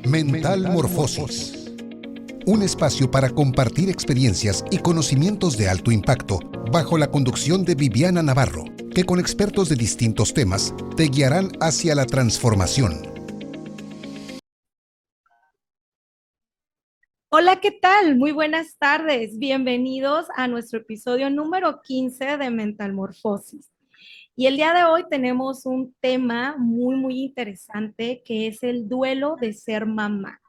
Mental Morfosis. Un espacio para compartir experiencias y conocimientos de alto impacto bajo la conducción de Viviana Navarro, que con expertos de distintos temas te guiarán hacia la transformación. Hola, ¿qué tal? Muy buenas tardes. Bienvenidos a nuestro episodio número 15 de Mental Morfosis. Y el día de hoy tenemos un tema muy interesante que es el duelo de ser mamá.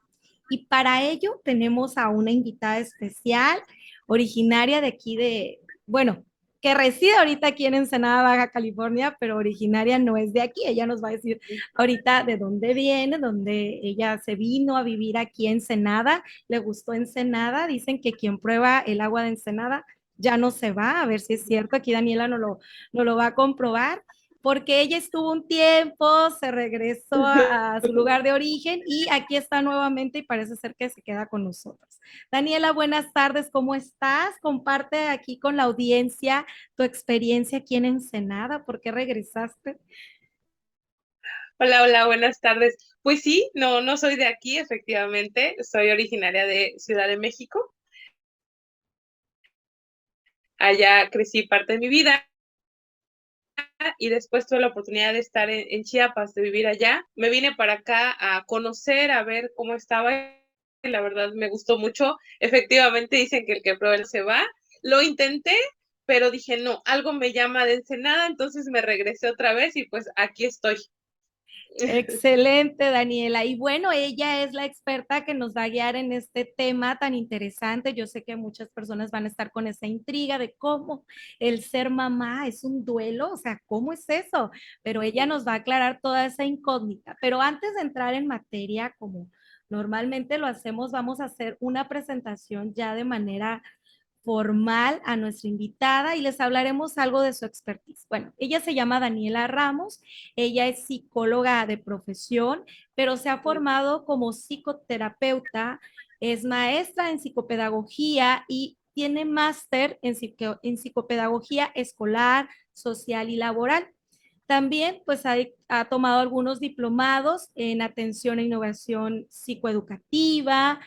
Y para ello tenemos a una invitada especial, originaria de aquí bueno, que reside ahorita aquí en Ensenada, Baja California, pero originaria no es de aquí. Ella nos va a decir ahorita de dónde viene, dónde ella se vino a vivir aquí en Ensenada, le gustó Ensenada. Dicen que quien prueba el agua de Ensenada ya no se va, a ver si es cierto. Aquí Daniela no lo va a comprobar, porque ella estuvo un tiempo, se regresó a su lugar de origen y aquí está nuevamente y parece ser que se queda con nosotros. Daniela, buenas tardes, ¿cómo estás? Comparte aquí con la audiencia tu experiencia aquí en Ensenada, ¿por qué regresaste? Hola, hola, buenas tardes. Pues sí, no soy de aquí, efectivamente, soy originaria de Ciudad de México. Allá crecí parte de mi vida y después tuve la oportunidad de estar en Chiapas, de vivir allá. Me vine para acá a conocer, a ver cómo estaba y la verdad me gustó mucho. Efectivamente dicen que el que prueba se va. Lo intenté, pero dije, no, algo me llama de Ensenada, entonces me regresé otra vez y pues aquí estoy. Excelente, Daniela. Y bueno, ella es la experta que nos va a guiar en este tema tan interesante. Yo sé que muchas personas van a estar con esa intriga de cómo el ser mamá es un duelo, o sea, ¿cómo es eso? Pero ella nos va a aclarar toda esa incógnita. Pero antes de entrar en materia, como normalmente lo hacemos, vamos a hacer una presentación ya de manera formal a nuestra invitada y les hablaremos algo de su expertise. Bueno, ella se llama Daniela Ramos, ella es psicóloga de profesión, pero se ha formado como psicoterapeuta, es maestra en psicopedagogía y tiene máster en psicopedagogía escolar, social y laboral. También pues ha tomado algunos diplomados en atención e innovación psicoeducativa,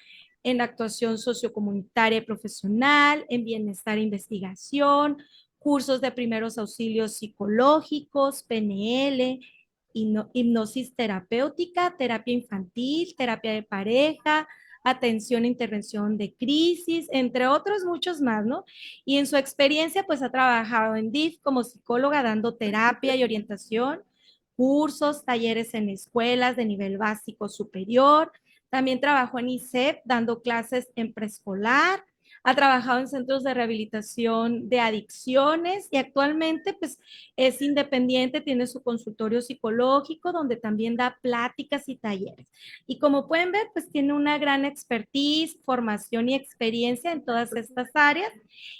en actuación sociocomunitaria y profesional, en bienestar e investigación, cursos de primeros auxilios psicológicos, PNL, hipnosis terapéutica, terapia infantil, terapia de pareja, atención e intervención de crisis, entre otros muchos más, ¿no? Y en su experiencia, pues ha trabajado en DIF como psicóloga dando terapia y orientación, cursos, talleres en escuelas de nivel básico superior. También trabajó en ISEP dando clases en preescolar. Ha trabajado en centros de rehabilitación de adicciones y actualmente pues es independiente, tiene su consultorio psicológico donde también da pláticas y talleres. Y como pueden ver, pues tiene una gran expertise, formación y experiencia en todas estas áreas.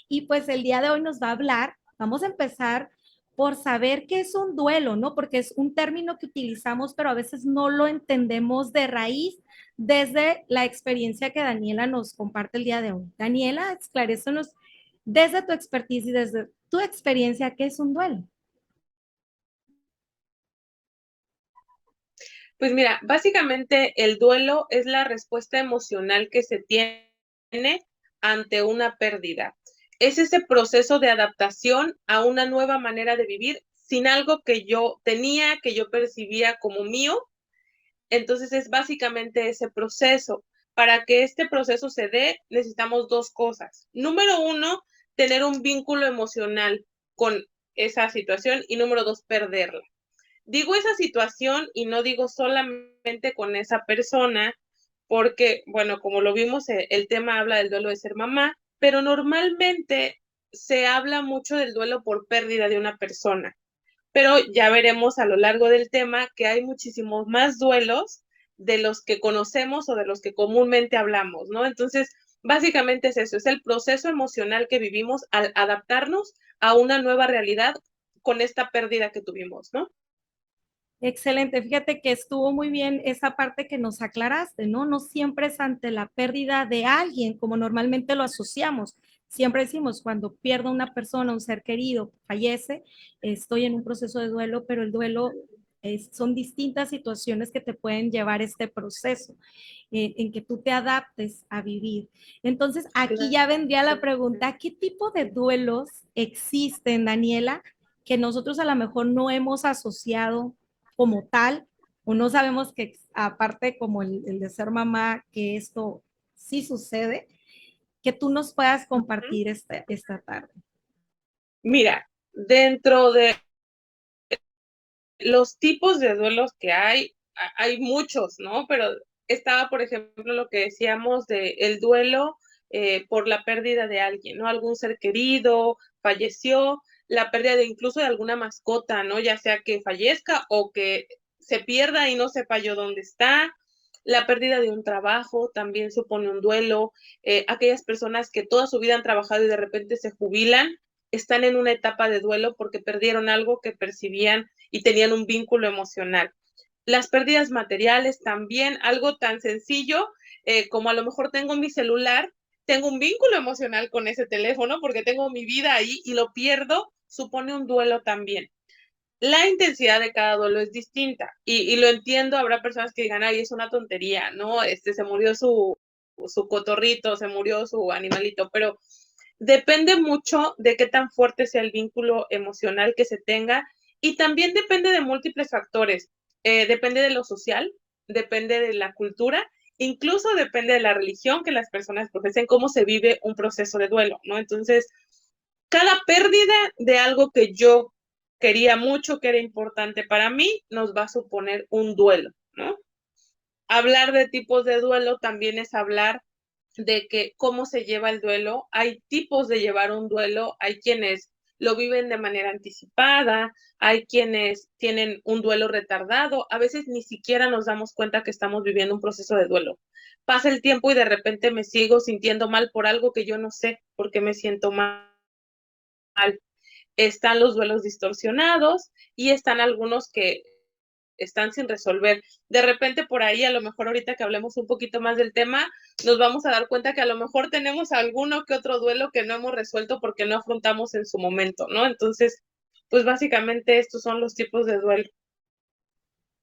Y pues el día de hoy nos va a hablar, vamos a empezar por saber qué es un duelo, ¿no? Porque es un término que utilizamos, pero a veces no lo entendemos de raíz desde la experiencia que Daniela nos comparte el día de hoy. Daniela, esclarécenos desde tu expertise y desde tu experiencia, ¿qué es un duelo? Pues mira, básicamente el duelo es la respuesta emocional que se tiene ante una pérdida. Es ese proceso de adaptación a una nueva manera de vivir sin algo que yo tenía, que yo percibía como mío. Entonces es básicamente ese proceso. Para que este proceso se dé, necesitamos dos cosas. Número uno, tener un vínculo emocional con esa situación y número dos, perderla. Digo esa situación y no digo solamente con esa persona, porque, bueno, como lo vimos, el tema habla del duelo de ser mamá, pero normalmente se habla mucho del duelo por pérdida de una persona. Pero ya veremos a lo largo del tema que hay muchísimos más duelos de los que conocemos o de los que comúnmente hablamos, ¿no? Entonces, básicamente es eso, es el proceso emocional que vivimos al adaptarnos a una nueva realidad con esta pérdida que tuvimos, ¿no? Excelente, fíjate que estuvo muy bien esa parte que nos aclaraste, ¿no? No siempre es ante la pérdida de alguien, como normalmente lo asociamos. Siempre decimos, cuando pierdo una persona, un ser querido, fallece, estoy en un proceso de duelo, pero el duelo son distintas situaciones que te pueden llevar este proceso en que tú te adaptes a vivir. Entonces, aquí Claro. ya vendría la pregunta, ¿qué tipo de duelos existen, Daniela, que nosotros a lo mejor no hemos asociado como tal, o no sabemos que aparte como el de ser mamá, que esto sí sucede, que tú nos puedas Ujú. compartir esta tarde? Mira, dentro de los tipos de duelos que hay muchos, ¿no? Pero estaba, por ejemplo, lo que decíamos de el duelo por la pérdida de alguien, ¿no? Algún ser querido falleció, la pérdida de incluso de alguna mascota, ¿no? Ya sea que fallezca o que se pierda y no sepa yo dónde está. La pérdida de un trabajo también supone un duelo. Aquellas personas que toda su vida han trabajado y de repente se jubilan, están en una etapa de duelo porque perdieron algo que percibían y tenían un vínculo emocional. Las pérdidas materiales también, algo tan sencillo como a lo mejor tengo mi celular, tengo un vínculo emocional con ese teléfono porque tengo mi vida ahí y lo pierdo, supone un duelo también. La intensidad de cada duelo es distinta y lo entiendo, habrá personas que digan, ay, es una tontería, ¿no? Se murió su cotorrito, se murió su animalito, pero depende mucho de qué tan fuerte sea el vínculo emocional que se tenga y también depende de múltiples factores. Depende de lo social, depende de la cultura, incluso depende de la religión que las personas profesen, cómo se vive un proceso de duelo, ¿no? Entonces, cada pérdida de algo que yo quería mucho, que era importante para mí, nos va a suponer un duelo, ¿no? Hablar de tipos de duelo también es hablar de que cómo se lleva el duelo. Hay tipos de llevar un duelo, hay quienes lo viven de manera anticipada, hay quienes tienen un duelo retardado, a veces ni siquiera nos damos cuenta que estamos viviendo un proceso de duelo. Pasa el tiempo y de repente me sigo sintiendo mal por algo que yo no sé por qué me siento mal. Están los duelos distorsionados y están algunos que están sin resolver. De repente por ahí, a lo mejor ahorita que hablemos un poquito más del tema, nos vamos a dar cuenta que a lo mejor tenemos alguno que otro duelo que no hemos resuelto porque no afrontamos en su momento, ¿no? Entonces, pues básicamente estos son los tipos de duelo.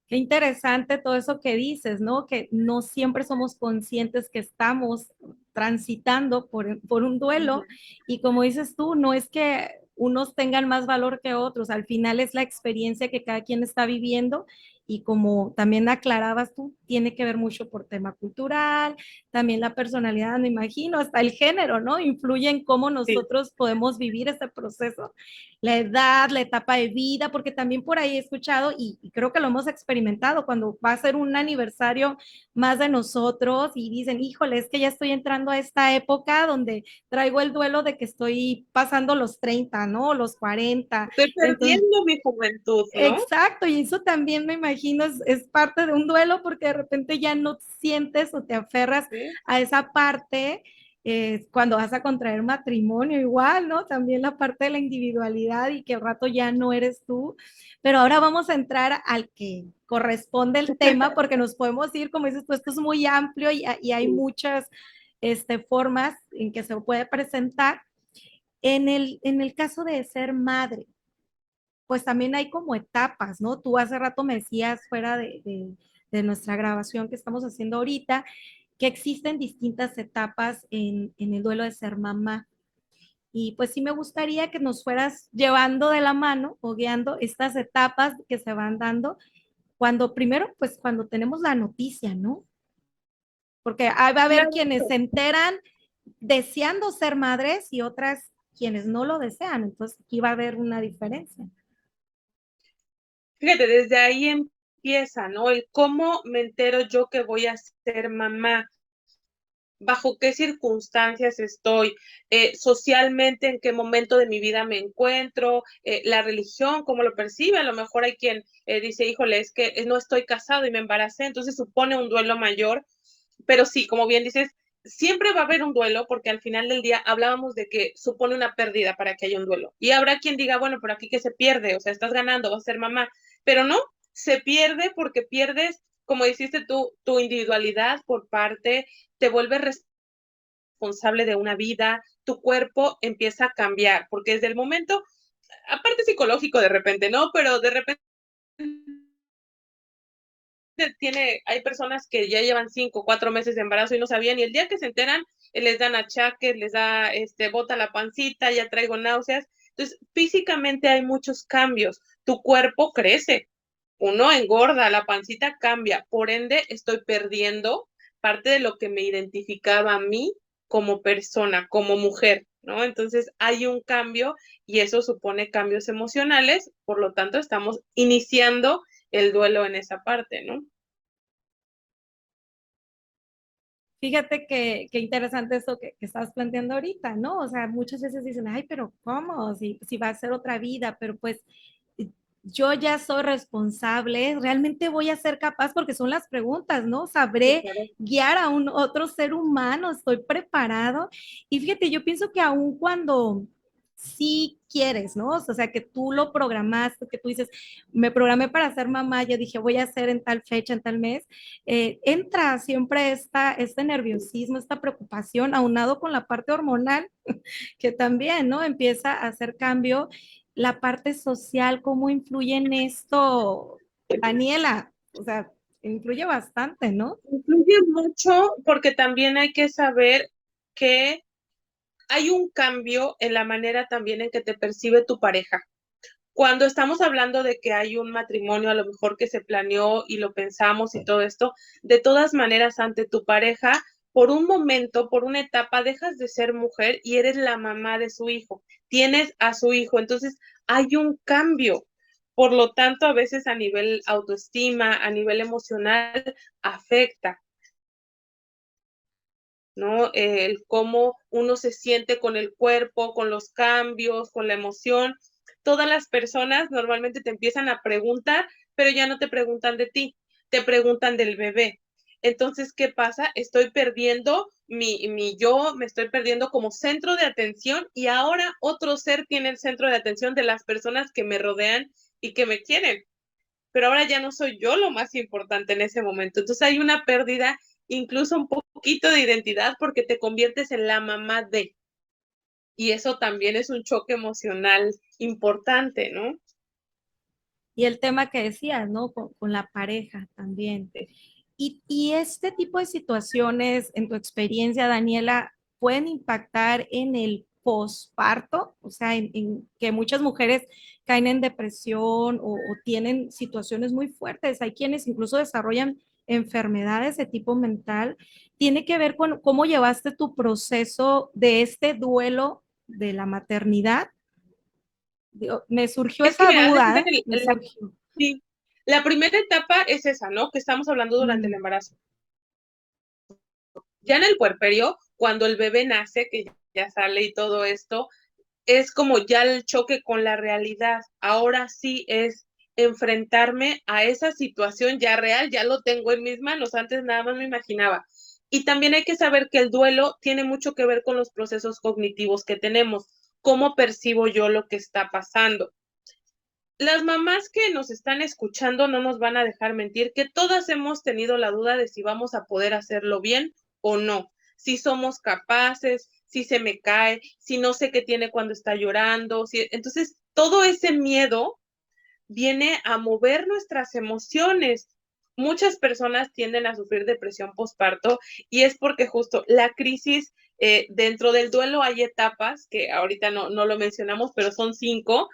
Qué interesante todo eso que dices, ¿no? Que no siempre somos conscientes que estamos transitando por un duelo y como dices tú, no es que unos tengan más valor que otros, al final es la experiencia que cada quien está viviendo y como también aclarabas tú, tiene que ver mucho por tema cultural, también la personalidad, me imagino, hasta el género, ¿no? Influye en cómo Sí. nosotros podemos vivir este proceso, la edad, la etapa de vida, porque también por ahí he escuchado y creo que lo hemos experimentado cuando va a ser un aniversario más de nosotros y dicen, híjole, es que ya estoy entrando a esta época donde traigo el duelo de que estoy pasando los 30, ¿no? Los 40. Estoy Entonces, perdiendo mi juventud, ¿no? exacto, y eso también me imagino es parte de un duelo porque de repente ya no sientes o te aferras Sí. a esa parte cuando vas a contraer matrimonio igual, ¿no? También la parte de la individualidad y que al rato ya no eres tú. Pero ahora vamos a entrar al que corresponde el tema porque nos podemos ir, como dices tú, esto es muy amplio y hay Sí. muchas formas en que se puede presentar. En el caso de ser madre, pues también hay como etapas, ¿no? Tú hace rato me decías fuera de nuestra grabación que estamos haciendo ahorita, que existen distintas etapas en el duelo de ser mamá. Y pues sí me gustaría que nos fueras llevando de la mano o guiando estas etapas que se van dando cuando primero, pues cuando tenemos la noticia, ¿no? Porque va a haber Claro. quienes se enteran deseando ser madres y otras quienes no lo desean. Entonces aquí va a haber una diferencia. Fíjate, desde ahí empieza, ¿no? El cómo me entero yo que voy a ser mamá, bajo qué circunstancias estoy, socialmente en qué momento de mi vida me encuentro, la religión, cómo lo percibe. A lo mejor hay quien dice, híjole, es que no estoy casado y me embaracé, entonces supone un duelo mayor. Pero sí, como bien dices, siempre va a haber un duelo porque al final del día hablábamos de que supone una pérdida para que haya un duelo. Y habrá quien diga, bueno, pero aquí que se pierde, o sea, estás ganando, vas a ser mamá, pero no, se pierde porque pierdes, como dijiste tú, tu individualidad por parte, te vuelves responsable de una vida, tu cuerpo empieza a cambiar, porque desde el momento, aparte psicológico de repente, ¿no? Pero de repente hay personas que ya llevan 5, 4 meses de embarazo y no sabían, y el día que se enteran, les dan achaques, les da, bota la pancita, ya traigo náuseas. Entonces, físicamente hay muchos cambios. Tu cuerpo crece, uno engorda, la pancita cambia, por ende estoy perdiendo parte de lo que me identificaba a mí como persona, como mujer, ¿no? Entonces hay un cambio y eso supone cambios emocionales, por lo tanto estamos iniciando el duelo en esa parte, ¿no? Fíjate que interesante eso que estás planteando ahorita, ¿no? O sea, muchas veces dicen, ay, pero ¿cómo? Si va a ser otra vida, pero pues yo ya soy responsable, realmente voy a ser capaz, porque son las preguntas, ¿no? Sí, ¿Sabré claro. guiar a un otro ser humano? ¿Estoy preparado? Y fíjate, yo pienso que aun cuando sí quieres, ¿no? O sea, que tú lo programaste, que tú dices, me programé para ser mamá, yo dije, voy a hacer en tal fecha, en tal mes, entra siempre este nerviosismo, esta preocupación, aunado con la parte hormonal, que también, ¿no? Empieza a hacer cambio. La parte social, ¿cómo influye en esto, Daniela? O sea, influye bastante, ¿no? Influye mucho porque también hay que saber que hay un cambio en la manera también en que te percibe tu pareja. Cuando estamos hablando de que hay un matrimonio a lo mejor que se planeó y lo pensamos y todo esto, de todas maneras ante tu pareja, por un momento, por una etapa, dejas de ser mujer y eres la mamá de su hijo, tienes a su hijo, entonces hay un cambio. Por lo tanto, a veces a nivel autoestima, a nivel emocional, afecta. ¿No? El cómo uno se siente con el cuerpo, con los cambios, con la emoción. Todas las personas normalmente te empiezan a preguntar, pero ya no te preguntan de ti, te preguntan del bebé. Entonces, ¿qué pasa? Estoy perdiendo mi yo, me estoy perdiendo como centro de atención y ahora otro ser tiene el centro de atención de las personas que me rodean y que me quieren, pero ahora ya no soy yo lo más importante en ese momento. Entonces hay una pérdida, incluso un poquito de identidad, porque te conviertes en la mamá de. Y eso también es un choque emocional importante, ¿no? Y el tema que decías, ¿no? Con la pareja también. Y este tipo de situaciones, en tu experiencia, Daniela, pueden impactar en el posparto, o sea, en que muchas mujeres caen en depresión o tienen situaciones muy fuertes. Hay quienes incluso desarrollan enfermedades de tipo mental. Tiene que ver con cómo llevaste tu proceso de este duelo de la maternidad. Me surgió Es que, esa mira, haz de cuenta duda, que me surgió. sí, la primera etapa es esa, ¿no? Que estamos hablando durante el Mm. embarazo. Ya en el puerperio, cuando el bebé nace, que ya sale y todo esto, es como ya el choque con la realidad. Ahora sí es enfrentarme a esa situación ya real, ya lo tengo en mis manos, antes nada más me imaginaba. Y también hay que saber que el duelo tiene mucho que ver con los procesos cognitivos que tenemos, cómo percibo yo lo que está pasando. Las mamás que nos están escuchando no nos van a dejar mentir que todas hemos tenido la duda de si vamos a poder hacerlo bien o no, si somos capaces, si se me cae, si no sé qué tiene cuando está llorando, si... Entonces todo ese miedo viene a mover nuestras emociones. Muchas personas tienden a sufrir depresión postparto y es porque justo la crisis, dentro del duelo hay etapas, que ahorita no lo mencionamos, pero son 5.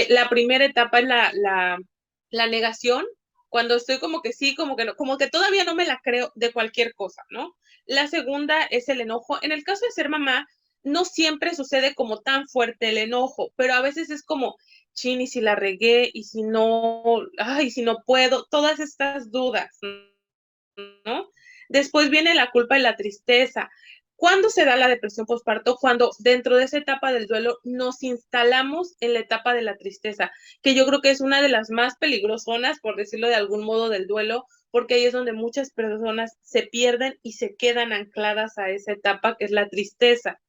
La primera etapa es la negación, cuando estoy como que sí, como que no, como que todavía no me la creo de cualquier cosa, ¿no? La segunda es el enojo. En el caso de ser mamá, no siempre sucede como tan fuerte el enojo, pero a veces es como, chin, y si la regué, y si no, ay, si no puedo, todas estas dudas, ¿no? Después viene la culpa y la tristeza. ¿Cuándo se da la depresión postparto? Cuando dentro de esa etapa del duelo nos instalamos en la etapa de la tristeza, que yo creo que es una de las más peligrosonas, por decirlo de algún modo, del duelo, porque ahí es donde muchas personas se pierden y se quedan ancladas a esa etapa que es la tristeza.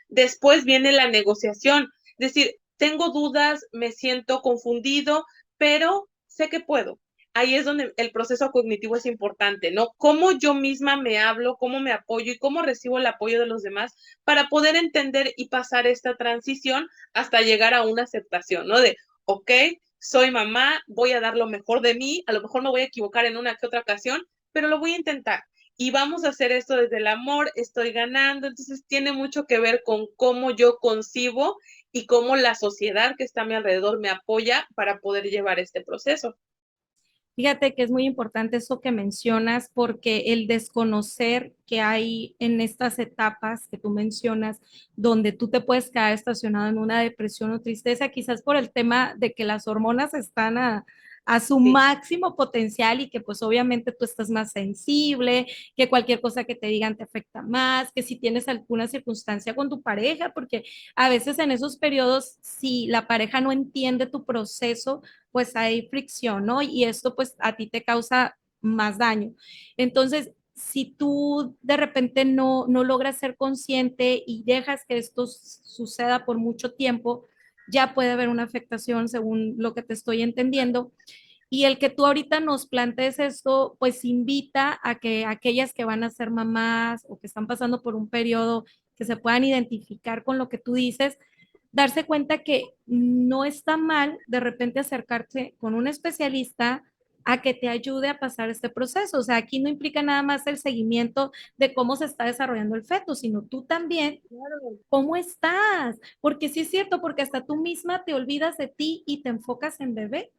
Después viene la negociación, es decir, tengo dudas, me siento confundido, pero sé que puedo. Ahí es donde el proceso cognitivo es importante, ¿no? Cómo yo misma me hablo, cómo me apoyo y cómo recibo el apoyo de los demás para poder entender y pasar esta transición hasta llegar a una aceptación, ¿no? De, ok, soy mamá, voy a dar lo mejor de mí, a lo mejor me voy a equivocar en una que otra ocasión, pero lo voy a intentar. Y vamos a hacer esto desde el amor, estoy ganando, entonces tiene mucho que ver con cómo yo concibo y cómo la sociedad que está a mi alrededor me apoya para poder llevar este proceso. Fíjate que es muy importante eso que mencionas porque el desconocer que hay en estas etapas que tú mencionas, donde tú te puedes quedar estacionado en una depresión o tristeza, quizás por el tema de que las hormonas están a su Sí, máximo potencial y que pues obviamente tú estás más sensible, que cualquier cosa que te digan te afecta más, que si tienes alguna circunstancia con tu pareja, porque a veces en esos periodos, si la pareja no entiende tu proceso, pues hay fricción, ¿no? Y esto pues a ti te causa más daño. Entonces, si tú de repente no logras ser consciente y dejas que esto suceda por mucho tiempo, ya puede haber una afectación según lo que te estoy entendiendo. Y el que tú ahorita nos plantees esto, pues invita a que aquellas que van a ser mamás o que están pasando por un periodo que se puedan identificar con lo que tú dices, darse cuenta que no está mal de repente acercarse con un especialista a que te ayude a pasar este proceso. O sea, aquí no implica nada más el seguimiento de cómo se está desarrollando el feto, sino tú también, claro. ¿cómo estás? Porque sí es cierto, porque hasta tú misma te olvidas de ti y te enfocas en bebé.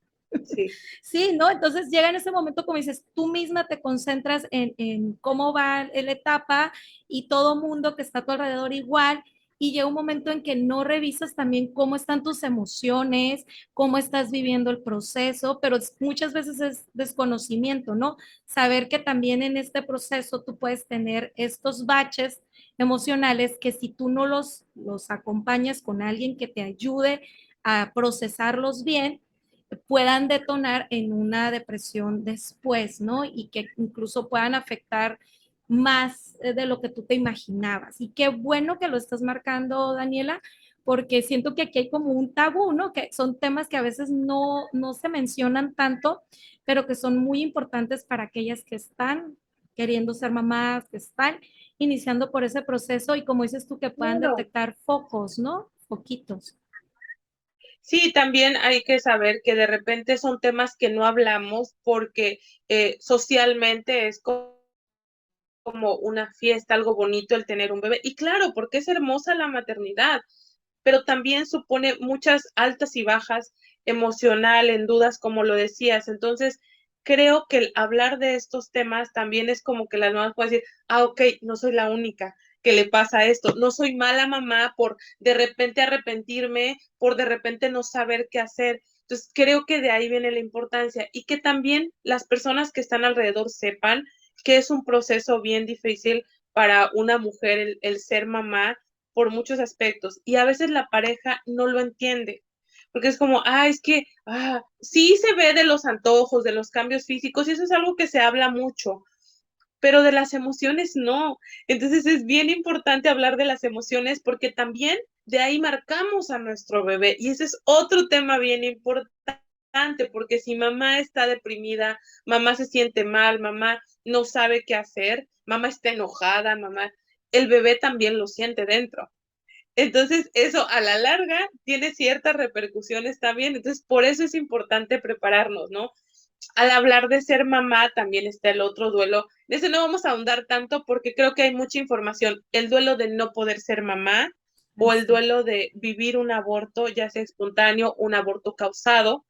Sí. Sí, ¿no? Entonces llega en ese momento, como dices, tú misma te concentras en cómo va la etapa y todo mundo que está a tu alrededor igual. Y llega un momento en que no revisas también cómo están tus emociones, cómo estás viviendo el proceso, pero muchas veces es desconocimiento, ¿no? Saber que también en este proceso tú puedes tener estos baches emocionales que si tú no los acompañas con alguien que te ayude a procesarlos bien, puedan detonar en una depresión después, ¿no? Y que incluso puedan afectar más de lo que tú te imaginabas. Y qué bueno que lo estás marcando, Daniela, porque siento que aquí hay como un tabú, ¿no? Que son temas que a veces no se mencionan tanto, pero que son muy importantes para aquellas que están queriendo ser mamás, que están iniciando por ese proceso y como dices tú, que puedan Claro. detectar focos, ¿no? Foquitos. Sí, también hay que saber que de repente son temas que no hablamos porque socialmente es como una fiesta, algo bonito el tener un bebé. Y claro, porque es hermosa la maternidad, pero también supone muchas altas y bajas emocional, en dudas, como lo decías. Entonces, creo que el hablar de estos temas también es como que las mamás pueden decir, ah, ok, no soy la única que le pasa esto, no soy mala mamá por de repente arrepentirme, por de repente no saber qué hacer. Entonces, creo que de ahí viene la importancia y que también las personas que están alrededor sepan que es un proceso bien difícil para una mujer el ser mamá por muchos aspectos y a veces la pareja no lo entiende porque es como, es que sí se ve de los antojos, de los cambios físicos y eso es algo que se habla mucho, pero de las emociones no. Entonces es bien importante hablar de las emociones porque también de ahí marcamos a nuestro bebé y ese es otro tema bien importante porque si mamá está deprimida, mamá se siente mal, mamá no sabe qué hacer, mamá está enojada, mamá, el bebé también lo siente dentro. Entonces, eso a la larga tiene ciertas repercusiones también. Entonces, por eso es importante prepararnos, ¿no? Al hablar de ser mamá, también está el otro duelo. De ese no vamos a ahondar tanto porque creo que hay mucha información. El duelo de no poder ser mamá o el Así. duelo de vivir un aborto, ya sea espontáneo, un aborto causado.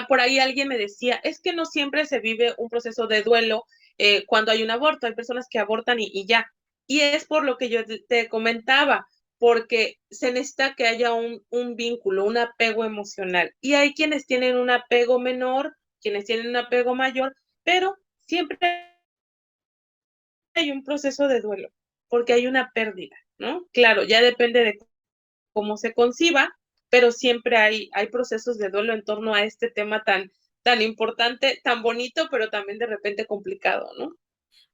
Por ahí alguien me decía, es que no siempre se vive un proceso de duelo cuando hay un aborto. Hay personas que abortan y ya. Y es por lo que yo te comentaba, porque se necesita que haya un vínculo, un apego emocional. Y hay quienes tienen un apego menor, quienes tienen un apego mayor, pero siempre hay un proceso de duelo, porque hay una pérdida, ¿no? Claro, ya depende de cómo se conciba, pero siempre hay procesos de duelo en torno a este tema tan importante, tan bonito, pero también de repente complicado, ¿no?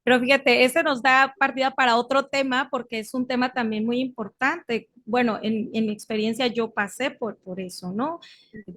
Pero fíjate, ese nos da partida para otro tema porque es un tema también muy importante. Bueno, en mi experiencia yo pasé por eso, ¿no?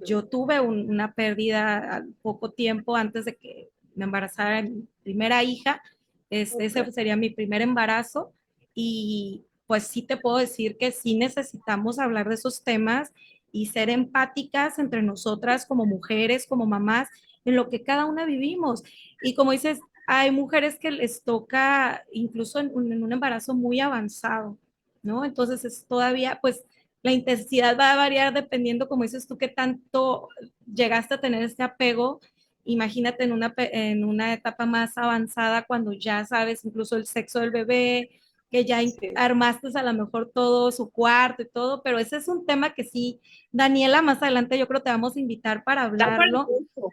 Yo tuve una pérdida al poco tiempo antes de que me embarazara mi primera hija. Okay. Ese sería mi primer embarazo y pues sí te puedo decir que sí necesitamos hablar de esos temas y ser empáticas entre nosotras como mujeres, como mamás, en lo que cada una vivimos. Y como dices, hay mujeres que les toca incluso en un embarazo muy avanzado, ¿no? Entonces es todavía, pues la intensidad va a variar dependiendo, como dices tú, qué tanto llegaste a tener este apego. Imagínate en una etapa más avanzada cuando ya sabes incluso el sexo del bebé, que ya Sí. armaste a lo mejor todo su cuarto y todo, pero ese es un tema que sí, Daniela, más adelante yo creo te vamos a invitar para Da para hablarlo. mucho.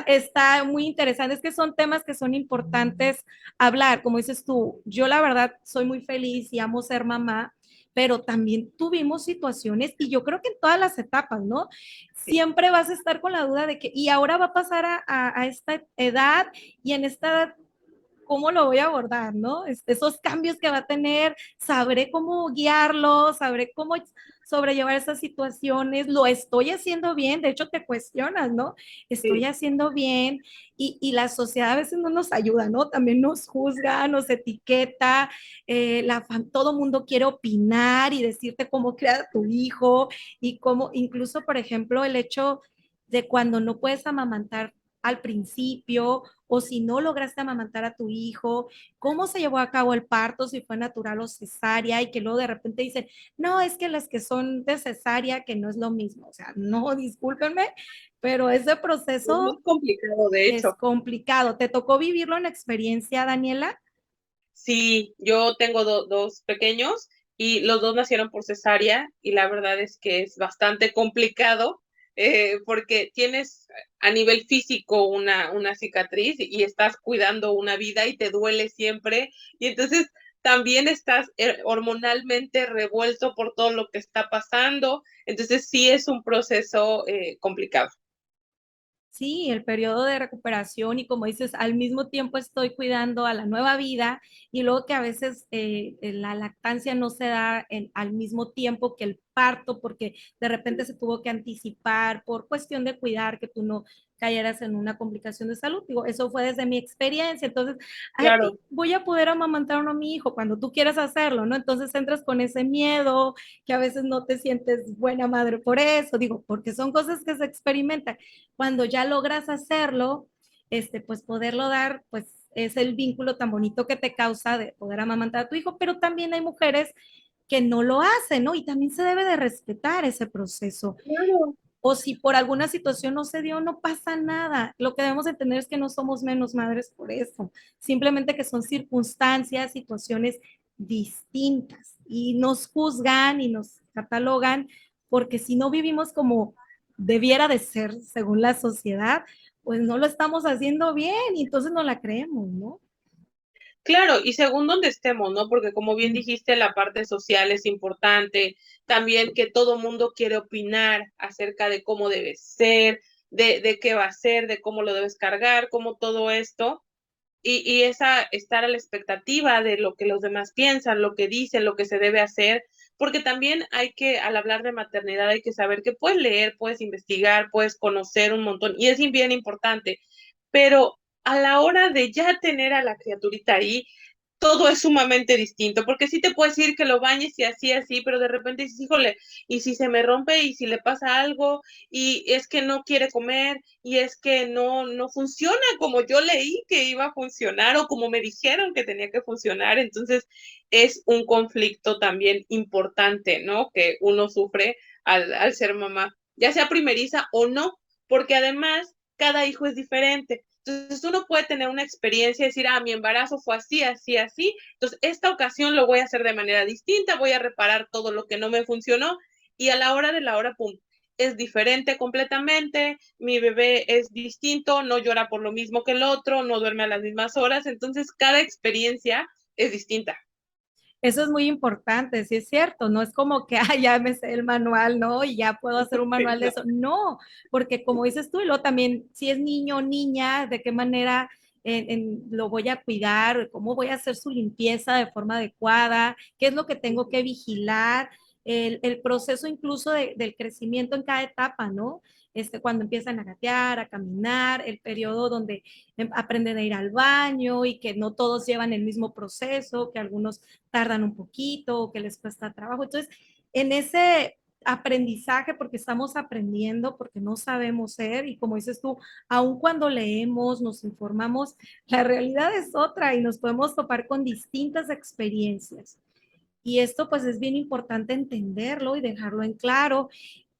Está muy interesante, es que son temas que son importantes hablar, como dices tú, yo la verdad soy muy feliz y amo ser mamá, pero también tuvimos situaciones y yo creo que en todas las etapas, ¿no? Sí. Siempre vas a estar con la duda de que, y ahora va a pasar a esta edad y en esta edad cómo lo voy a abordar, ¿no? Esos cambios que va a tener, sabré cómo guiarlo, sabré cómo sobrellevar esas situaciones, lo estoy haciendo bien, de hecho te cuestionas, ¿no? Estoy Sí. haciendo bien y la sociedad a veces no nos ayuda, ¿no? También nos juzga, nos etiqueta, todo mundo quiere opinar y decirte cómo crear a tu hijo y cómo, incluso, por ejemplo, el hecho de cuando no puedes amamantar al principio o si no lograste amamantar a tu hijo, cómo se llevó a cabo el parto, si fue natural o cesárea, y que luego de repente dicen, no, es que las que son de cesárea, que no es lo mismo. O sea, no, discúlpenme, pero ese Es muy proceso complicado, de es hecho. complicado. ¿Te tocó vivirlo en experiencia, Daniela? Sí, yo tengo dos pequeños y los dos nacieron por cesárea y la verdad es que es bastante complicado porque tienes a nivel físico una cicatriz y estás cuidando una vida y te duele siempre y entonces también estás hormonalmente revuelto por todo lo que está pasando, entonces sí es un proceso complicado. Sí, el periodo de recuperación y como dices, al mismo tiempo estoy cuidando a la nueva vida y luego que a veces la lactancia no se da al mismo tiempo que el parto porque de repente se tuvo que anticipar por cuestión de cuidar que tú no cayeras en una complicación de salud. Digo, eso fue desde mi experiencia. Entonces, ay, Claro. voy a poder amamantar a mi hijo cuando tú quieras hacerlo, ¿no? Entonces entras con ese miedo que a veces no te sientes buena madre por eso, digo, porque son cosas que se experimentan cuando ya logras hacerlo, pues poderlo dar, pues es el vínculo tan bonito que te causa de poder amamantar a tu hijo, pero también hay mujeres que no lo hacen, ¿no? Y también se debe de respetar ese proceso. Claro. O si por alguna situación no se dio, no pasa nada. Lo que debemos entender es que no somos menos madres por eso, simplemente que son circunstancias, situaciones distintas y nos juzgan y nos catalogan porque si no vivimos como debiera de ser según la sociedad, pues no lo estamos haciendo bien y entonces no la creemos, ¿no? Claro, y según donde estemos, ¿no? Porque como bien dijiste, la parte social es importante, también que todo mundo quiere opinar acerca de cómo debe ser, de qué va a ser, de cómo lo debes cargar, cómo todo esto, y esa estar a la expectativa de lo que los demás piensan, lo que dicen, lo que se debe hacer, porque también hay que, al hablar de maternidad, hay que saber que puedes leer, puedes investigar, puedes conocer un montón, y es bien importante, pero a la hora de ya tener a la criaturita ahí, todo es sumamente distinto, porque sí te puedes decir que lo bañes y así, así, pero de repente dices, híjole, y si se me rompe y si le pasa algo, y es que no quiere comer, y es que no funciona como yo leí que iba a funcionar o como me dijeron que tenía que funcionar, entonces es un conflicto también importante, ¿no? Que uno sufre al ser mamá, ya sea primeriza o no, porque además cada hijo es diferente. Entonces uno puede tener una experiencia y decir, mi embarazo fue así, así, así. Entonces esta ocasión lo voy a hacer de manera distinta, voy a reparar todo lo que no me funcionó y a la hora de la hora, pum, es diferente completamente, mi bebé es distinto, no llora por lo mismo que el otro, no duerme a las mismas horas, entonces cada experiencia es distinta. Eso es muy importante, sí es cierto, no es como que ya me sé el manual, ¿no? Y ya puedo hacer un manual de No. eso. No, porque como dices tú, y luego también, si es niño o niña, de qué manera lo voy a cuidar, cómo voy a hacer su limpieza de forma adecuada, qué es lo que tengo que vigilar, el proceso incluso del crecimiento en cada etapa, ¿no? Cuando empiezan a gatear, a caminar, el periodo donde aprenden a ir al baño y que no todos llevan el mismo proceso, que algunos tardan un poquito o que les cuesta trabajo. Entonces, en ese aprendizaje, porque estamos aprendiendo, porque no sabemos ser, y como dices tú, aun cuando leemos, nos informamos, la realidad es otra y nos podemos topar con distintas experiencias. Y esto pues es bien importante entenderlo y dejarlo en claro.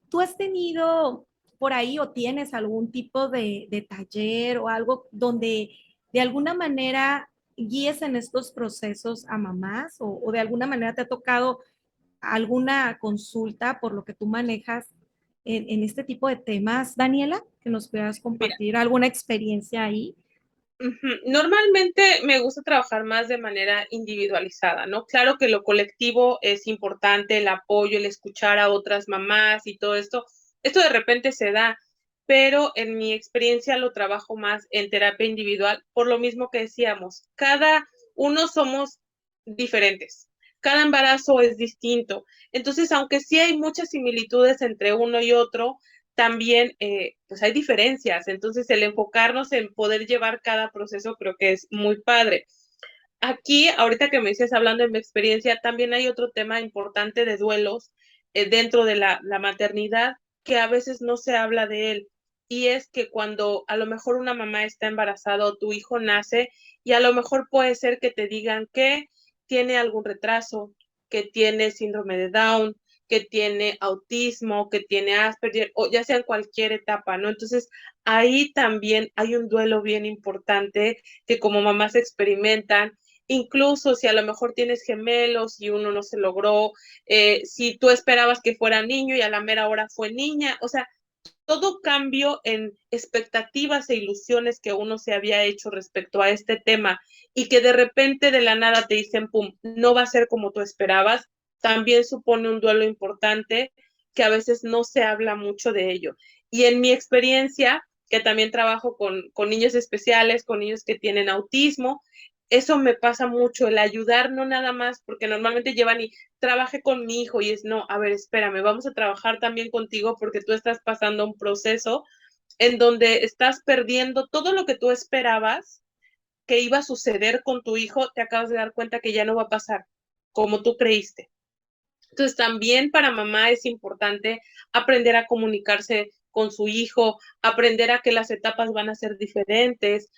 ¿Tú has tenido por ahí o tienes algún tipo de taller o algo donde de alguna manera guíes en estos procesos a mamás o de alguna manera te ha tocado alguna consulta por lo que tú manejas en este tipo de temas, Daniela? Que nos puedas Mira, compartir alguna experiencia ahí. normalmente me gusta trabajar más de manera individualizada, ¿no? Claro que lo colectivo es importante, el apoyo, el escuchar a otras mamás y todo esto de repente se da, pero en mi experiencia lo trabajo más en terapia individual, por lo mismo que decíamos, cada uno somos diferentes, cada embarazo es distinto, entonces aunque sí hay muchas similitudes entre uno y otro, también pues hay diferencias, entonces el enfocarnos en poder llevar cada proceso creo que es muy padre. Aquí, ahorita que me dices hablando de mi experiencia, también hay otro tema importante de duelos dentro de la maternidad que a veces no se habla de él. Y es que cuando a lo mejor una mamá está embarazada o tu hijo nace, y a lo mejor puede ser que te digan que tiene algún retraso, que tiene síndrome de Down, que tiene autismo, que tiene Asperger, o ya sea en cualquier etapa, ¿no? Entonces, ahí también hay un duelo bien importante que como mamás experimentan, incluso si a lo mejor tienes gemelos y uno no se logró, si tú esperabas que fuera niño y a la mera hora fue niña, o sea, todo cambio en expectativas e ilusiones que uno se había hecho respecto a este tema y que de repente de la nada te dicen, pum, no va a ser como tú esperabas, también supone un duelo importante que a veces no se habla mucho de ello. Y en mi experiencia, que también trabajo con niños especiales, con niños que tienen autismo, eso me pasa mucho, el ayudar no nada más, porque normalmente llevan y trabaje con mi hijo y es, no, a ver, espérame, vamos a trabajar también contigo porque tú estás pasando un proceso en donde estás perdiendo todo lo que tú esperabas que iba a suceder con tu hijo, te acabas de dar cuenta que ya no va a pasar como tú creíste. Entonces también para mamá es importante aprender a comunicarse con su hijo, aprender a que las etapas van a ser diferentes,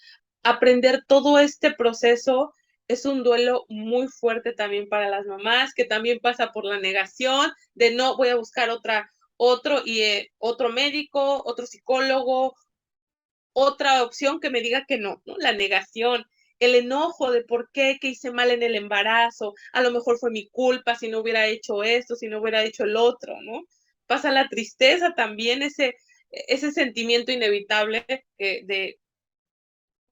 aprender todo este proceso es un duelo muy fuerte también para las mamás, que también pasa por la negación de no voy a buscar otro médico, otro psicólogo, otra opción que me diga que no, ¿no? La negación, el enojo de por qué, que hice mal en el embarazo, a lo mejor fue mi culpa si no hubiera hecho esto, si no hubiera hecho el otro, ¿no? Pasa la tristeza también, ese sentimiento inevitable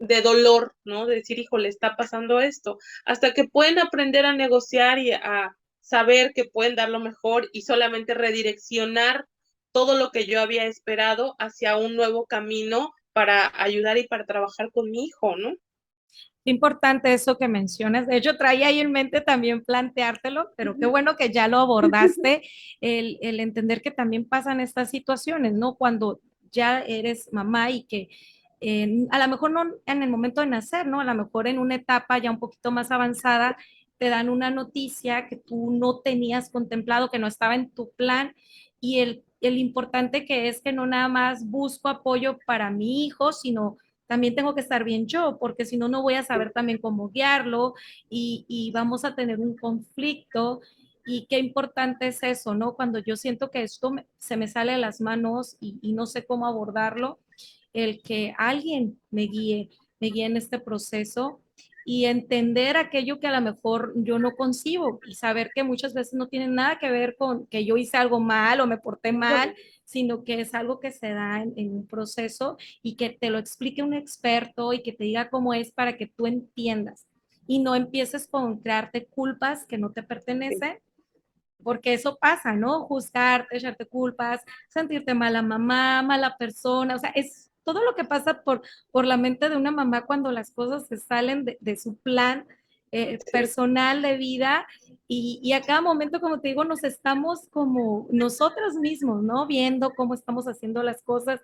de dolor, ¿no? De decir, hijo, le está pasando esto, hasta que pueden aprender a negociar y a saber que pueden dar lo mejor y solamente redireccionar todo lo que yo había esperado hacia un nuevo camino para ayudar y para trabajar con mi hijo, ¿no? Qué importante eso que mencionas. De hecho, traía ahí en mente también planteártelo, pero qué bueno que ya lo abordaste, el entender que también pasan estas situaciones, ¿no? Cuando ya eres mamá y que a lo mejor no en el momento de nacer, ¿no? A lo mejor en una etapa ya un poquito más avanzada, te dan una noticia que tú no tenías contemplado, que no estaba en tu plan, y el importante que es que no nada más busco apoyo para mi hijo, sino también tengo que estar bien yo, porque si no, no voy a saber también cómo guiarlo y vamos a tener un conflicto. Y qué importante es eso, ¿no? Cuando yo siento que esto se me sale de las manos y no sé cómo abordarlo, el que alguien me guíe en este proceso y entender aquello que a lo mejor yo no concibo y saber que muchas veces no tiene nada que ver con que yo hice algo mal o me porté mal, sino que es algo que se da en un proceso y que te lo explique un experto y que te diga cómo es para que tú entiendas y no empieces con crearte culpas que no te pertenecen, porque eso pasa, ¿no? Juzgarte, echarte culpas, sentirte mala mamá, mala persona, o sea, es todo lo que pasa por la mente de una mamá cuando las cosas se salen de su plan personal de vida y a cada momento, como te digo, nos estamos como nosotros mismos, ¿no? Viendo cómo estamos haciendo las cosas,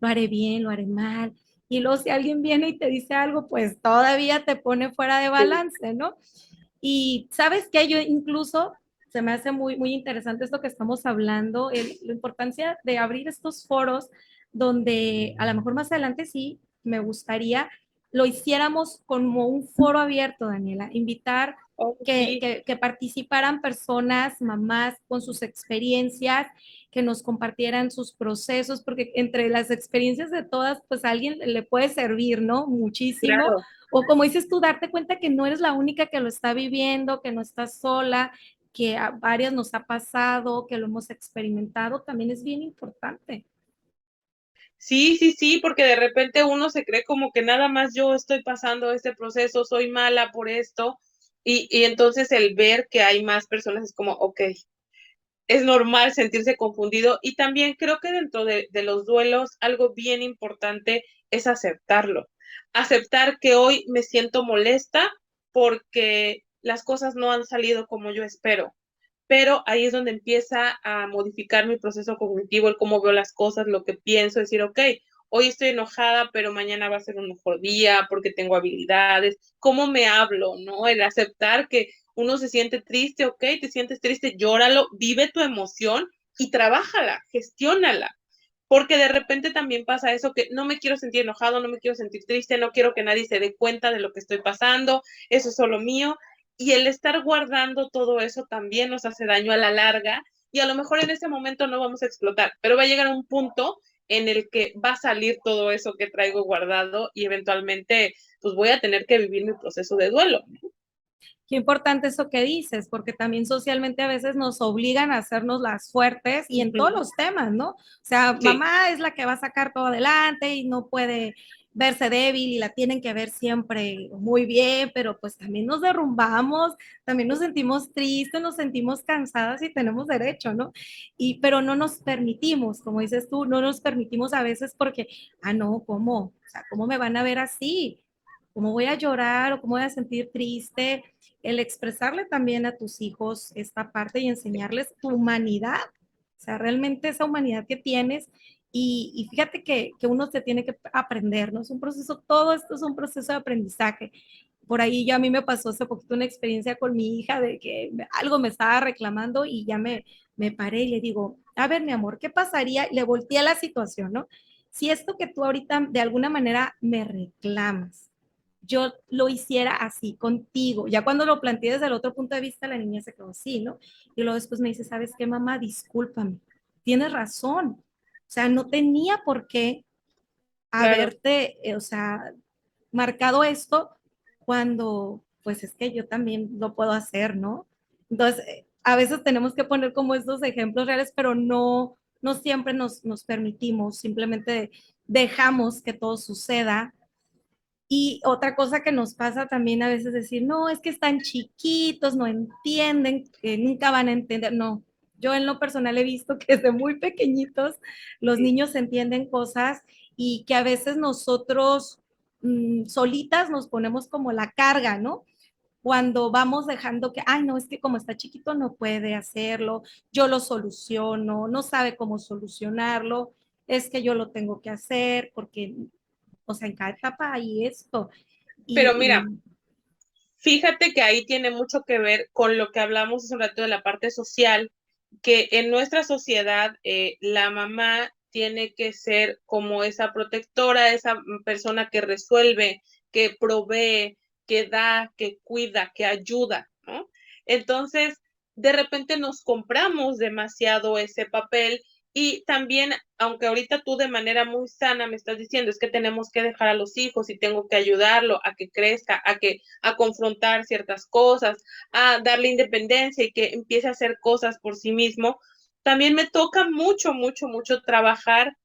lo haré bien, lo haré mal. Y luego si alguien viene y te dice algo, pues todavía te pone fuera de balance, ¿no? Y sabes que yo incluso Se me hace muy, muy interesante esto que estamos hablando, la importancia de abrir estos foros donde a lo mejor más adelante sí me gustaría lo hiciéramos como un foro abierto, Daniela, invitar Oh, sí, que participaran personas, mamás con sus experiencias, que nos compartieran sus procesos, porque entre las experiencias de todas, pues a alguien le puede servir, ¿no? Muchísimo. claro. O como dices tú, darte cuenta que no eres la única que lo está viviendo, que no estás sola, que a varias nos ha pasado, que lo hemos experimentado, también es bien importante. Sí, sí, sí, porque de repente uno se cree como que nada más yo estoy pasando este proceso, soy mala por esto, y entonces el ver que hay más personas es como, ok, es normal sentirse confundido, y también creo que dentro de los duelos algo bien importante es aceptarlo, aceptar que hoy me siento molesta porque las cosas no han salido como yo espero, pero ahí es donde empieza a modificar mi proceso cognitivo, el cómo veo las cosas, lo que pienso, decir, ok, hoy estoy enojada, pero mañana va a ser un mejor día porque tengo habilidades, cómo me hablo, ¿no? El aceptar que uno se siente triste, ok, te sientes triste, llóralo, vive tu emoción y trabájala, gestiónala. Porque de repente también pasa eso, que no me quiero sentir enojado, no me quiero sentir triste, no quiero que nadie se dé cuenta de lo que estoy pasando, eso es solo mío, y el estar guardando todo eso también nos hace daño a la larga, y a lo mejor en ese momento no vamos a explotar, pero va a llegar un punto en el que va a salir todo eso que traigo guardado y eventualmente pues voy a tener que vivir mi proceso de duelo. Qué importante eso que dices, porque también socialmente a veces nos obligan a hacernos las fuertes y en todos los temas, ¿no? O sea, Sí, mamá es la que va a sacar todo adelante y no puede verse débil y la tienen que ver siempre muy bien, pero pues también nos derrumbamos, también nos sentimos tristes, nos sentimos cansadas y tenemos derecho, ¿no? Y pero no nos permitimos, como dices tú, no nos permitimos a veces porque, ah, no, ¿cómo? O sea, ¿cómo me van a ver así? ¿Cómo voy a llorar o cómo voy a sentir triste? El expresarle también a tus hijos esta parte y enseñarles tu humanidad, o sea, realmente esa humanidad que tienes y fíjate que uno se tiene que aprender, ¿no? Es un proceso, todo esto es un proceso de aprendizaje. Por ahí ya a mí me pasó hace poquito una experiencia con mi hija de que algo me estaba reclamando y ya me paré y le digo, a ver, mi amor, ¿qué pasaría? Le volteé a la situación, ¿no? Si esto que tú ahorita de alguna manera me reclamas, yo lo hiciera así contigo. Ya cuando lo planteé desde el otro punto de vista, la niña se quedó así, ¿no? Y luego después me dice, ¿sabes qué, mamá? Discúlpame, tienes razón. O sea, no tenía por qué claro. haberte, o sea, marcado esto cuando, pues es que yo también lo puedo hacer, ¿no? Entonces, a veces tenemos que poner como estos ejemplos reales, pero no siempre nos permitimos, simplemente dejamos que todo suceda y otra cosa que nos pasa también a veces decir, no, es que están chiquitos, no entienden, que nunca van a entender. No, yo en lo personal he visto que desde muy pequeñitos los Sí. niños entienden cosas y que a veces nosotros solitas nos ponemos como la carga, ¿no? Cuando vamos dejando que, ay, no, es que como está chiquito no puede hacerlo, yo lo soluciono, no sabe cómo solucionarlo, es que yo lo tengo que hacer porque o sea, en cada etapa hay esto. Pero Y, mira, fíjate que ahí tiene mucho que ver con lo que hablamos hace un rato de la parte social, que en nuestra sociedad la mamá tiene que ser como esa protectora, esa persona que resuelve, que provee, que da, que cuida, que ayuda, ¿no? Entonces, de repente nos compramos demasiado ese papel y también, aunque ahorita tú de manera muy sana me estás diciendo, es que tenemos que dejar a los hijos y tengo que ayudarlo a que crezca, a confrontar ciertas cosas, a darle independencia y que empiece a hacer cosas por sí mismo. También me toca mucho, mucho, mucho trabajar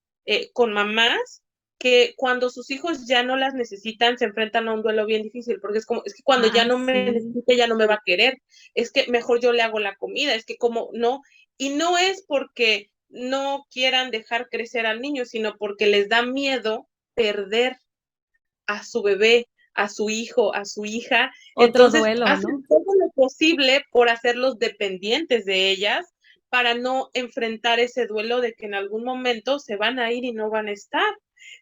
con mamás que cuando sus hijos ya no las necesitan se enfrentan a un duelo bien difícil, porque es como, es que cuando ya ay, no me sí, necesite ya no me va a querer, es que mejor yo le hago la comida, es que como no, y no es porque no quieran dejar crecer al niño, sino porque les da miedo perder a su bebé, a su hijo, a su hija. otro Entonces, duelo, ¿no? hacen todo lo posible por hacerlos dependientes de ellas para no enfrentar ese duelo de que en algún momento se van a ir y no van a estar.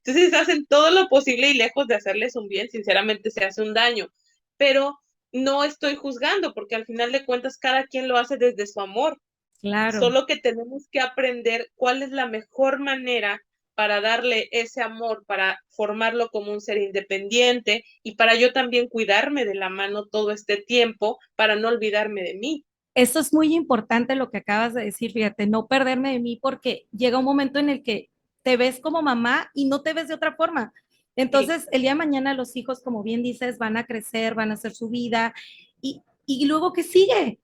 Entonces, hacen todo lo posible y lejos de hacerles un bien, sinceramente se hace un daño. Pero no estoy juzgando, porque al final de cuentas cada quien lo hace desde su amor. Claro. Solo que tenemos que aprender cuál es la mejor manera para darle ese amor, para formarlo como un ser independiente y para yo también cuidarme de la mano todo este tiempo, para no olvidarme de mí. Eso es muy importante lo que acabas de decir, fíjate, no perderme de mí porque llega un momento en el que te ves como mamá y no te ves de otra forma. Sí, Entonces, el día de mañana los hijos, como bien dices, van a crecer, van a hacer su vida y luego, ¿qué sigue?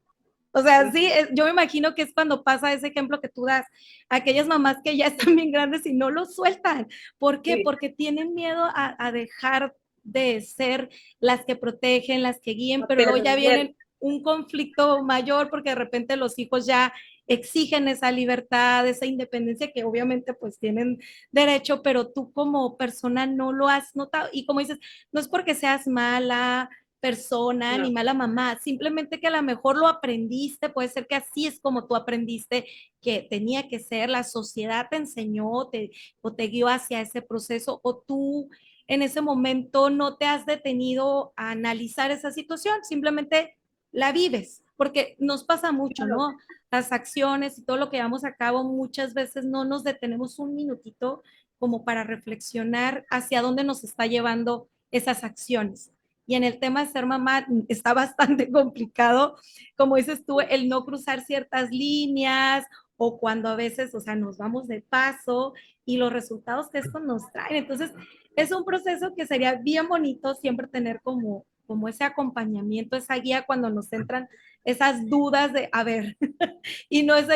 O sea, sí, yo me imagino que es cuando pasa ese ejemplo que tú das, aquellas mamás que ya están bien grandes y no lo sueltan. ¿Por qué? sí, Porque tienen miedo a dejar de ser las que protegen, las que guíen, a pero luego ya perder. vienen un conflicto mayor porque de repente los hijos ya exigen esa libertad, esa independencia que obviamente pues tienen derecho, pero tú como persona no lo has notado. Y como dices, no es porque seas mala persona ni No, mala mamá, simplemente que a lo mejor lo aprendiste, puede ser que así es como tú aprendiste que tenía que ser, la sociedad te enseñó o te guió hacia ese proceso, o tú en ese momento no te has detenido a analizar esa situación, simplemente la vives, porque nos pasa mucho, claro. ¿no? Las acciones y todo lo que llevamos a cabo, muchas veces no nos detenemos un minutito como para reflexionar hacia dónde nos está llevando esas acciones. Y en el tema de ser mamá está bastante complicado, como dices tú, el no cruzar ciertas líneas o cuando a veces, o sea, nos vamos de paso y los resultados que esto nos trae. Entonces, es un proceso que sería bien bonito siempre tener como ese acompañamiento, esa guía cuando nos entran esas dudas de, a ver, y no es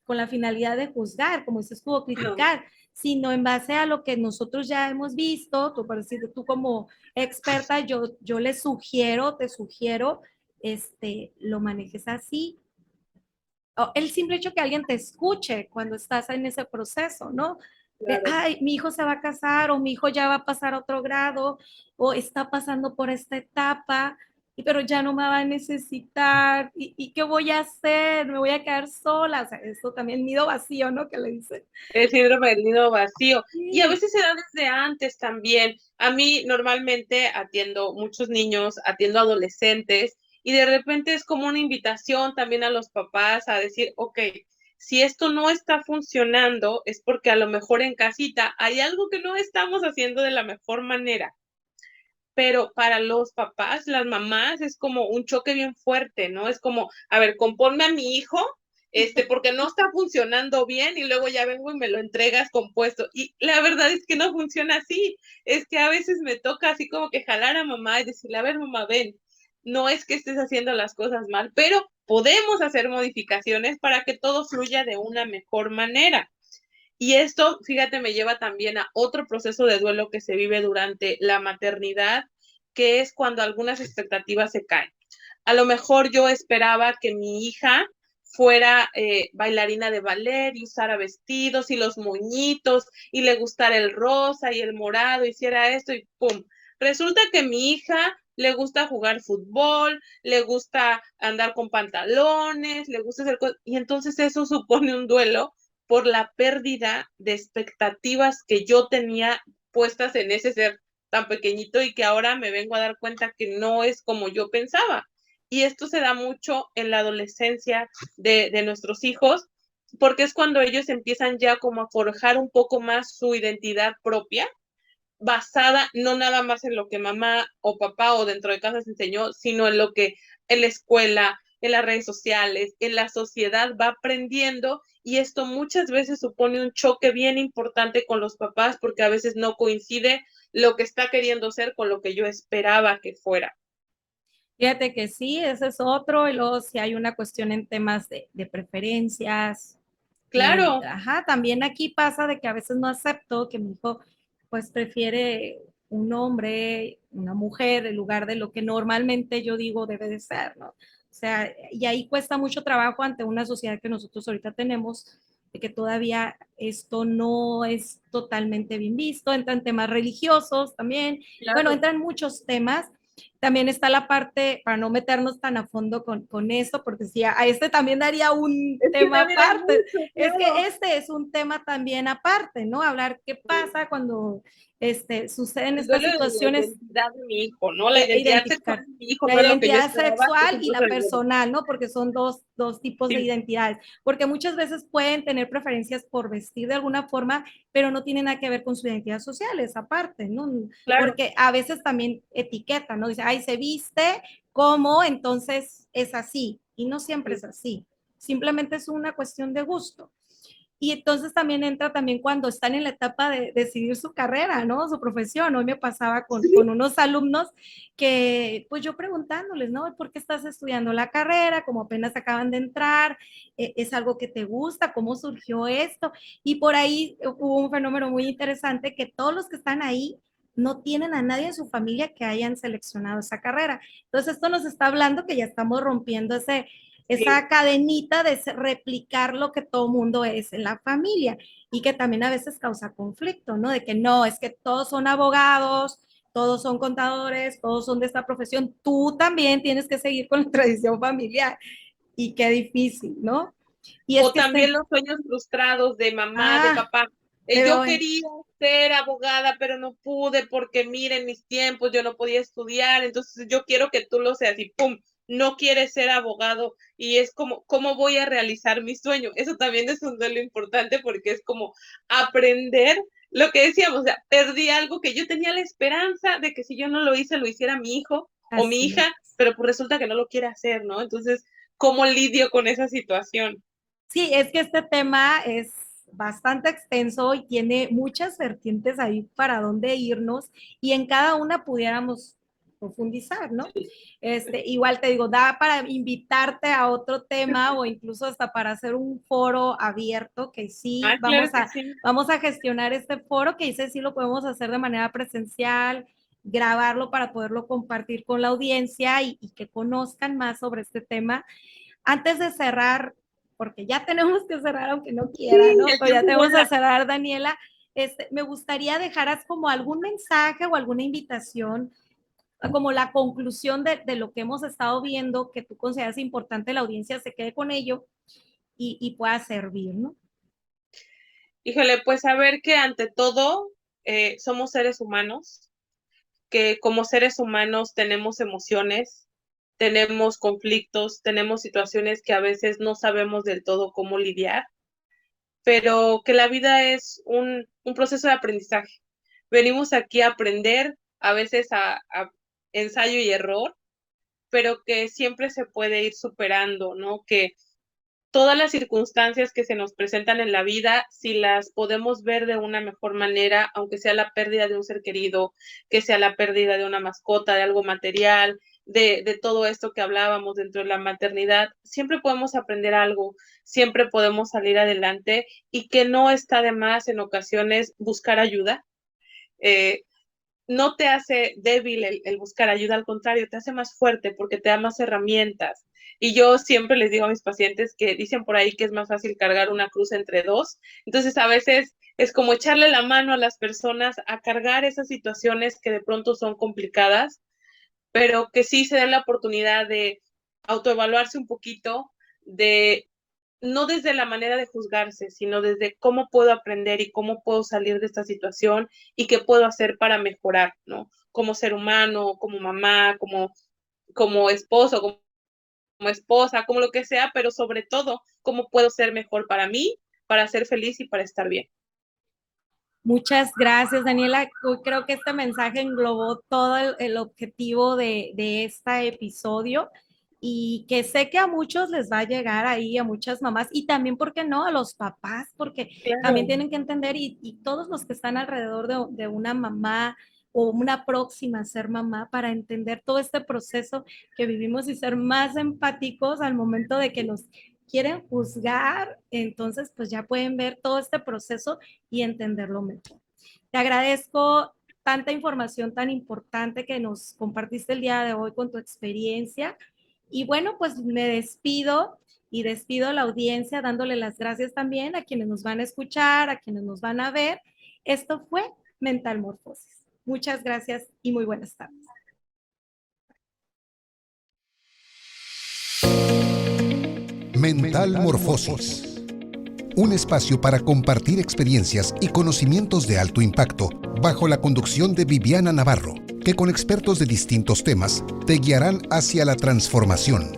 con la finalidad de juzgar, como dices tú, o No. criticar, sino en base a lo que nosotros ya hemos visto, tú, por decir, tú como experta, yo le sugiero, te sugiero, lo manejes así. O el simple hecho que alguien te escuche cuando estás en ese proceso, ¿no? De, Claro. ay, mi hijo se va a casar o mi hijo ya va a pasar a otro grado o está pasando por esta etapa, pero ya no me va a necesitar. ¿Y qué voy a hacer? Me voy a quedar sola. O sea, eso también nido vacío, ¿no? Que le dicen. El síndrome del nido vacío. Y a Sí, veces se da desde antes también. A mí normalmente atiendo muchos niños, atiendo adolescentes, y de repente es como una invitación también a los papás a decir, ok, si esto no está funcionando, es porque a lo mejor en casita hay algo que no estamos haciendo de la mejor manera. Pero para los papás, las mamás, es como un choque bien fuerte, ¿no? Es como, a ver, componme a mi hijo, porque no está funcionando bien y luego ya vengo y me lo entregas compuesto. Y la verdad es que no funciona así. Es que a veces me toca así como que jalar a mamá y decirle, a ver, mamá, ven, no es que estés haciendo las cosas mal, pero podemos hacer modificaciones para que todo fluya de una mejor manera. Y esto, fíjate, me lleva también a otro proceso de duelo que se vive durante la maternidad, que es cuando algunas expectativas se caen. A lo mejor yo esperaba que mi hija fuera bailarina de ballet y usara vestidos y los moñitos y le gustara el rosa y el morado, hiciera esto y ¡pum! Resulta que mi hija le gusta jugar fútbol, le gusta andar con pantalones, le gusta hacer cosas, y entonces eso supone un duelo por la pérdida de expectativas que yo tenía puestas en ese ser tan pequeñito y que ahora me vengo a dar cuenta que no es como yo pensaba. Y esto se da mucho en la adolescencia de nuestros hijos, porque es cuando ellos empiezan ya como a forjar un poco más su identidad propia, basada no nada más en lo que mamá o papá o dentro de casa se enseñó, sino en lo que en la escuela, en las redes sociales, en la sociedad va aprendiendo, y esto muchas veces supone un choque bien importante con los papás porque a veces no coincide lo que está queriendo ser con lo que yo esperaba que fuera. fíjate que sí, ese es otro. Y luego si hay una cuestión en temas de preferencias. Claro, Ajá, también aquí pasa de que a veces no acepto que mi hijo pues prefiere un hombre, una mujer, en lugar de lo que normalmente yo digo debe de ser, ¿no? O sea, y ahí cuesta mucho trabajo ante una sociedad que nosotros ahorita tenemos, de que todavía esto no es totalmente bien visto, entran temas religiosos también, bueno, claro. entran muchos temas. También está la parte, para no meternos tan a fondo con eso, porque si a este también daría un Es que tema también hay aparte. mucho, Es que claro. este es un tema también aparte, ¿no? Hablar qué pasa cuando suceden El estas duelo de la situaciones identidad de mi hijo, ¿no? La identidad sexual identificar de mi hijo la no es lo que yo identidad esperaba. sexual y la Entonces, personal, ¿no? Porque son dos tipos de sí, identidades. Porque muchas veces pueden tener preferencias por vestir de alguna forma, pero no tiene nada que ver con su identidad social, esa parte, ¿no? claro. Porque a veces también etiqueta, ¿no? Dice, ay, se viste como, entonces es así. Y no siempre es así. Simplemente es una cuestión de gusto. Y entonces también entra también cuando están en la etapa de decidir su carrera, ¿no? Su profesión. Hoy me pasaba con unos alumnos que, pues yo preguntándoles, ¿no? ¿Por qué estás estudiando la carrera? Como apenas acaban de entrar, ¿es algo que te gusta? ¿Cómo surgió esto? Y por ahí hubo un fenómeno muy interesante que todos los que están ahí no tienen a nadie en su familia que hayan seleccionado esa carrera. Entonces esto nos está hablando que ya estamos rompiendo esa Sí. cadenita de replicar lo que todo mundo es en la familia y que también a veces causa conflicto, ¿no? De que no, es que todos son abogados, todos son contadores, todos son de esta profesión, tú también tienes que seguir con la tradición familiar y qué difícil, ¿no? Y es O que también los sueños frustrados de mamá, de papá. pero Yo quería ser abogada, pero no pude porque miren mis tiempos, yo no podía estudiar, entonces yo quiero que tú lo seas y pum, no quieres ser abogado y es como, ¿cómo voy a realizar mi sueño? Eso también es un duelo importante porque es como aprender lo que decíamos, o sea, perdí algo que yo tenía la esperanza de que si yo no lo hice, lo hiciera mi hijo o mi así. hija, pero pues resulta que no lo quiere hacer, ¿no? Entonces, ¿cómo lidio con esa situación? Sí, es que este tema es bastante extenso y tiene muchas vertientes ahí para dónde irnos y en cada una pudiéramos profundizar, ¿no? Igual te digo, da para invitarte a otro tema o incluso hasta para hacer un foro abierto que sí, Ah, claro que sí. vamos a gestionar este foro que dice sí lo podemos hacer de manera presencial, grabarlo para poderlo compartir con la audiencia y que conozcan más sobre este tema. Antes de cerrar, porque ya tenemos que cerrar aunque no quiera, Sí, ¿no? el Pero ya tiempo tenemos que vuela. cerrar, Daniela. Me gustaría dejaras como algún mensaje o alguna invitación, como la conclusión de lo que hemos estado viendo, que tú consideras importante la audiencia se quede con ello y pueda servir, ¿no? Híjole, pues saber que ante todo somos seres humanos, que como seres humanos tenemos emociones, tenemos conflictos, tenemos situaciones que a veces no sabemos del todo cómo lidiar, pero que la vida es un proceso de aprendizaje. Venimos aquí a aprender, a veces a ensayo y error, pero que siempre se puede ir superando, ¿no? Que todas las circunstancias que se nos presentan en la vida, si las podemos ver de una mejor manera, aunque sea la pérdida de un ser querido, que sea la pérdida de una mascota, de algo material, de todo esto que hablábamos dentro de la maternidad, siempre podemos aprender algo, siempre podemos salir adelante y que no está de más en ocasiones buscar ayuda. Eh, no te hace débil el buscar ayuda, al contrario, te hace más fuerte porque te da más herramientas. Y yo siempre les digo a mis pacientes que dicen por ahí que es más fácil cargar una cruz entre dos. Entonces, a veces es como echarle la mano a las personas a cargar esas situaciones que de pronto son complicadas, pero que sí se den la oportunidad de autoevaluarse un poquito, de no desde la manera de juzgarse, sino desde cómo puedo aprender y cómo puedo salir de esta situación y qué puedo hacer para mejorar, ¿no? Como ser humano, como mamá, como esposo, como esposa, como lo que sea, pero sobre todo, cómo puedo ser mejor para mí, para ser feliz y para estar bien. Muchas gracias, Daniela. Creo que este mensaje englobó todo el objetivo de este episodio y que sé que a muchos les va a llegar ahí, a muchas mamás y también, ¿por qué no? A los papás, porque también Claro. tienen que entender y todos los que están alrededor de una mamá o una próxima a ser mamá para entender todo este proceso que vivimos y ser más empáticos al momento de que nos quieren juzgar, entonces pues ya pueden ver todo este proceso y entenderlo mejor. Te agradezco tanta información tan importante que nos compartiste el día de hoy con tu experiencia. Y bueno, pues me despido y despido a la audiencia dándole las gracias también a quienes nos van a escuchar, a quienes nos van a ver. Esto fue Mental Morfosis. Muchas gracias y muy buenas tardes. Mental Morfosis. un espacio para compartir experiencias y conocimientos de alto impacto bajo la conducción de Viviana Navarro, que con expertos de distintos temas te guiarán hacia la transformación.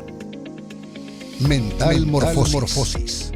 Mental Morfosis.